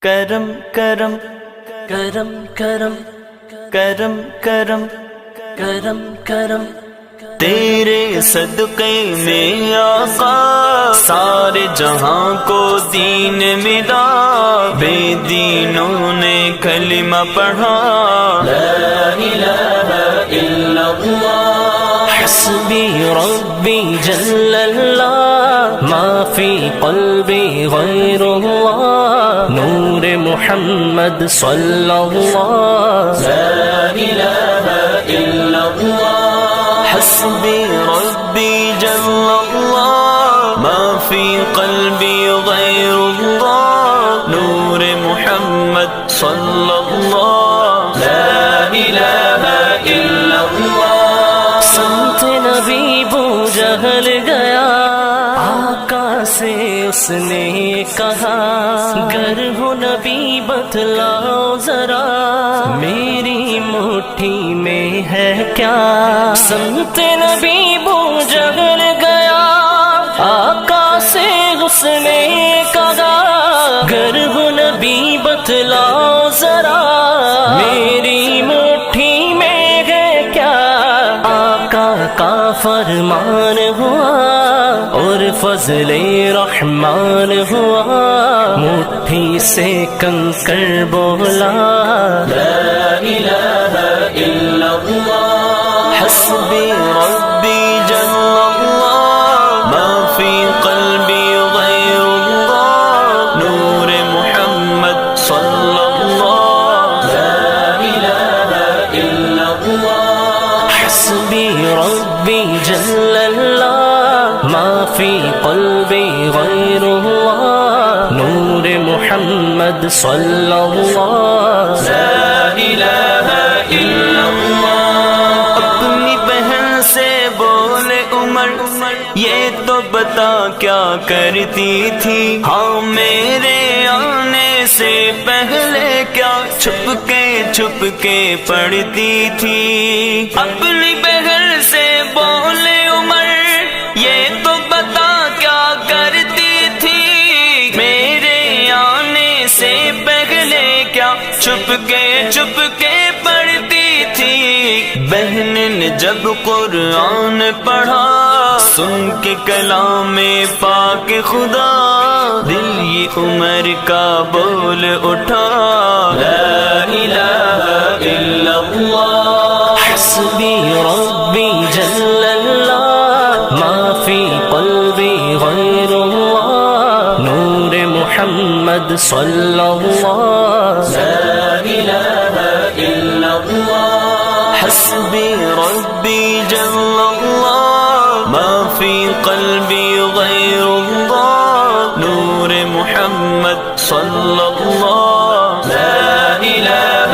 کرم کرم کرم کرم کرم کرم کرم کرم تیرے صدقے میں آقا سارے جہاں کو دین ملا، بے دینوں نے کلمہ پڑھا، لا الہ الا اللہ حسبی ربی جل اللہ ما فی قلبی غیر اللہ نور محمد صلی اللہ لا الہ الا اللہ حسبی ربی جل اللہ ما فی قلبی غیر اللہ نور محمد صلی اللہ لا الہ الا اللہ سمت نبی بو جہل گیا، آقا سے اس نے کہا گر ہو نبی بتلاؤ ذرا میری مٹھی میں ہے کیا، سمت نبی بو جہل گیا، آقا سے اس نے کہا گر ہو نبی بتلاؤ ذرا میری مٹھی میں ہے کیا، آقا کا فرمان ہوا اور فضل رحمان ہوا، مٹھی سے کنکر بولا لا الہ الا اللہ حسبی ربی جل اللہ ما فی قلبی غیر اللہ نور محمد صلی اللہ لا الہ الا اللہ حسبی ربی جل اللہ ما فی قلبی غیر اللہ نور محمد صلی اللہ لا الہ الا اللہ اپنی بہن سے بولے عمر یہ تو بتا کیا کرتی تھی، ہاں میرے آنے سے پہلے کیا چھپ کے پڑھتی تھی، اپنی بہن سے بولے عمر یہ تو بتا کیا کرتی تھی، میرے آنے سے پہلے کیا چھپ کے پڑھتی تھی، بہن نے جب قرآن پڑھا سن کے کلام پاک خدا دل یہ عمر کا بول اٹھا لا الہ الا اللہ حسبی ربی جل اللہ ما فی قلبی غیر اللہ نور محمد صلی اللہ لا الہ الا اللہ حسبی ربی جل اللہ ما فی قلبی غیر اللہ نور محمد صلی اللہ لا الہ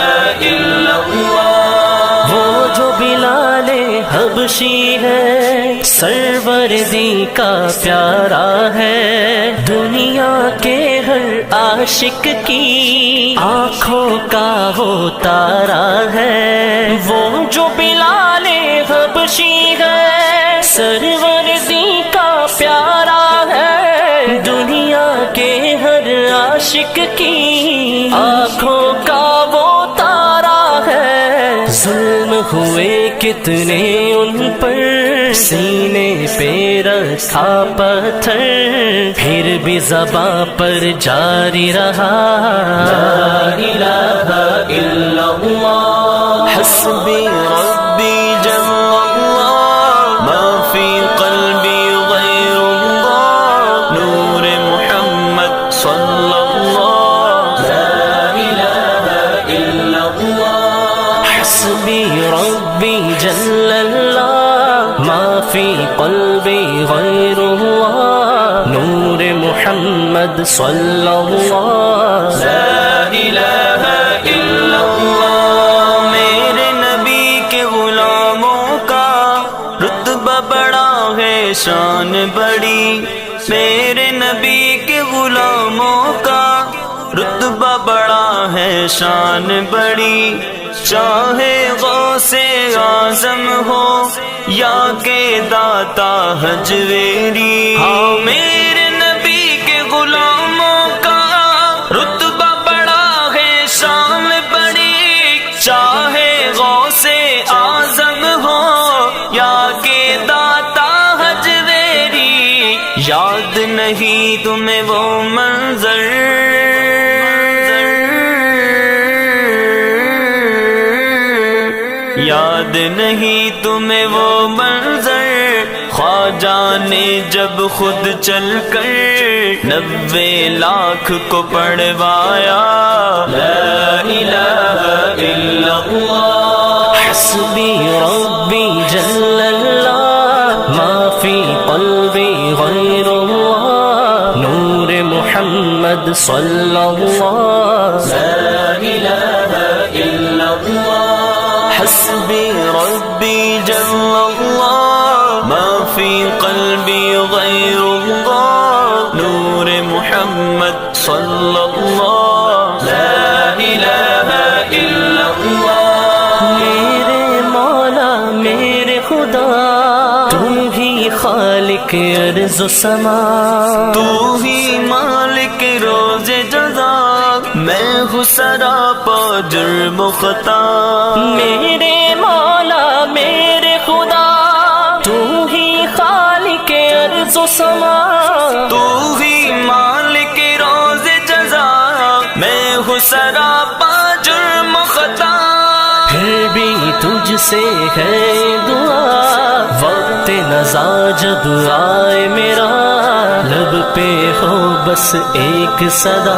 الا اللہ وہ جو بلال حبشی ہے سروردی کا پیارا ہے، دنیا کے ہر عاشق کی آنکھوں کا وہ تارا ہے، وہ جو بلال حبشی ہے سروردی کا پیارا ہے، دنیا کے ہر عاشق کی آنکھوں کا وہ تارا ہے، ظلم ہوئے کتنے ان پر سینے پہ رکھا پتھر پھر بھی زباں پر جاری رہا لا الہ الا اللہ حسبی ربی جل اللہ ما فی قلبی غیر اللہ نور محمد صلی اللہ لا الہ الا اللہ حسبی ربی جل اللہ ما فی قلبی غیر اللہ نور محمد صلی اللہ لا الہ الا اللہ میرے نبی کے غلاموں کا رتبہ بڑا ہے شان بڑی، میرے نبی کے غلاموں کا رتبہ بڑا ہے شان بڑی، چاہے غوث اعظم ہو یا کہ داتا حجویری، ہاں میرے نبی کے غلاموں کا رتبہ بڑا نہیں تمہیں وہ منظر یاد نہیں تمہیں وہ منظر خواجہ نے جب خود چل کر 90 لاکھ کو پڑھوایا لا الہ الا اللہ حسبی ربی جل اللہ ما فی قلبی غیر اللہ نور محمد صلی اللہ لا الہ الا اللہ حسبی ربی جل اللہ ما فی قلبی غیر اللہ نور محمد صلی اللہ لا الہ الا اللہ میرے مولا میرے خدا تو ہی خالق ارض و سما تو ہی مالک روز جزا میں ہوں سراپا جرم و خطا میرے مولا میرے خدا تو ہی خالق ارض و سما تو ہی مالک روز جزا میں ہوں سراپا جرم و خطا پھر بھی تجھ سے ہے دعا وقت نزا جب آئے میرا لب پہ ہو بس ایک صدا